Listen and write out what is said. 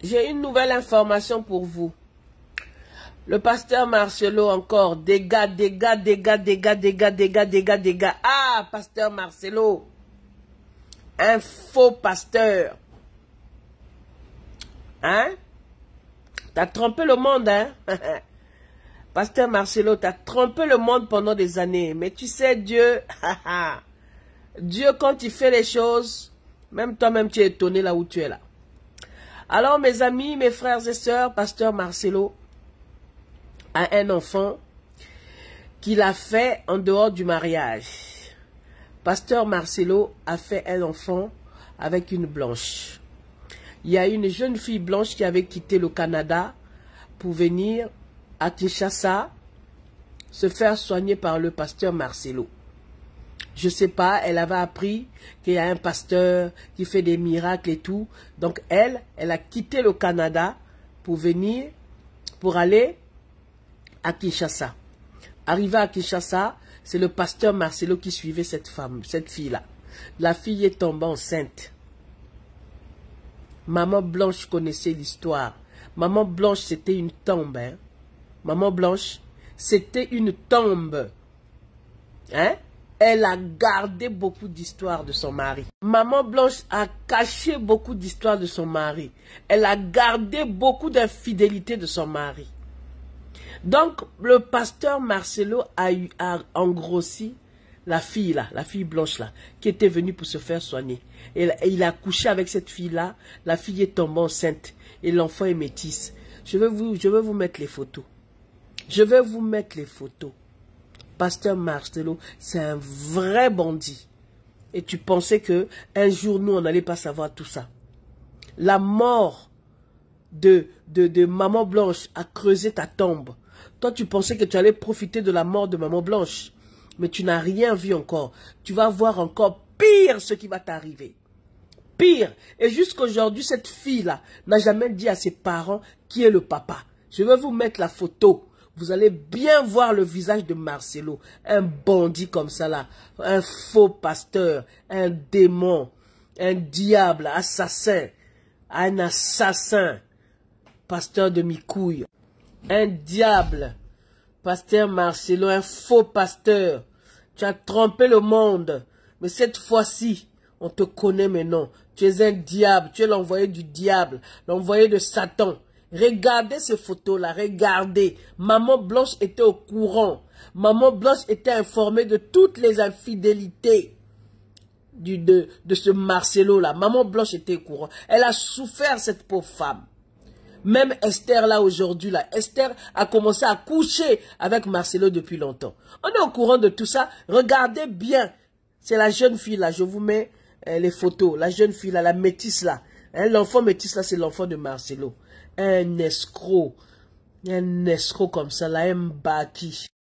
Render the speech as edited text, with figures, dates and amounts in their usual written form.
J'ai une nouvelle information pour vous. Le pasteur Marcelo encore, dégâts. Ah, pasteur Marcelo, un faux pasteur. Hein? T'as trompé le monde, hein? Pasteur Marcelo, t'as trompé le monde pendant des années. Mais tu sais, Dieu, Dieu, quand il fait les choses, même toi-même, tu es étonné là où tu es là. Alors, mes amis, mes frères et sœurs, pasteur Marcelo a un enfant qu'il a fait en dehors du mariage. Pasteur Marcelo a fait un enfant avec une blanche. Il y a une jeune fille blanche qui avait quitté le Canada pour venir à Kinshasa se faire soigner par le pasteur Marcelo. Je ne sais pas, elle avait appris qu'il y a un pasteur qui fait des miracles et tout. Donc elle a quitté le Canada pour venir, pour aller à Kinshasa. Arrivé à Kinshasa, c'est le pasteur Marcelo qui suivait cette femme, cette fille-là. La fille est tombée enceinte. Maman Blanche connaissait l'histoire. Maman Blanche, c'était une tombe. Hein? Maman Blanche, c'était une tombe. Hein? Elle a gardé beaucoup d'histoires de son mari. Maman Blanche a caché beaucoup d'histoires de son mari. Elle a gardé beaucoup d'infidélité de son mari. Donc, le pasteur Marcelo a engrossi la fille là, la fille blanche là, qui était venue pour se faire soigner. Et il a couché avec cette fille-là, la fille est tombée enceinte et l'enfant est métisse. Je vais vous mettre les photos. Je vais vous mettre les photos. Pasteur Marcelo, c'est un vrai bandit. Et tu pensais que un jour, nous, on n'allait pas savoir tout ça. La mort de Maman Blanche a creusé ta tombe. Toi, tu pensais que tu allais profiter de la mort de Maman Blanche. Mais tu n'as rien vu encore. Tu vas voir encore pire ce qui va t'arriver. Pire. Et jusqu'aujourd'hui, cette fille-là n'a jamais dit à ses parents qui est le papa. Je vais vous mettre la photo. Vous allez bien voir le visage de Marcelo. Un bandit comme ça là. Un faux pasteur. Un démon. Un diable. Assassin. Un assassin. Pasteur de mi-couille. Un diable. Pasteur Marcelo. Un faux pasteur. Tu as trompé le monde. Mais cette fois-ci, on te connaît maintenant. Tu es un diable. Tu es l'envoyé du diable. L'envoyé de Satan. Regardez ces photos-là, regardez. Maman Blanche était au courant. Maman Blanche était informée de toutes les infidélités de ce Marcelo-là. Maman Blanche était au courant. Elle a souffert, cette pauvre femme. Même Esther, là, aujourd'hui, là, Esther a commencé à coucher avec Marcelo depuis longtemps. On est au courant de tout ça. Regardez bien. C'est la jeune fille, là. Je vous mets les photos. La jeune fille, là, la métisse, là. Hein, l'enfant métisse, là, c'est l'enfant de Marcelo. Un escroc comme ça, là, un baki.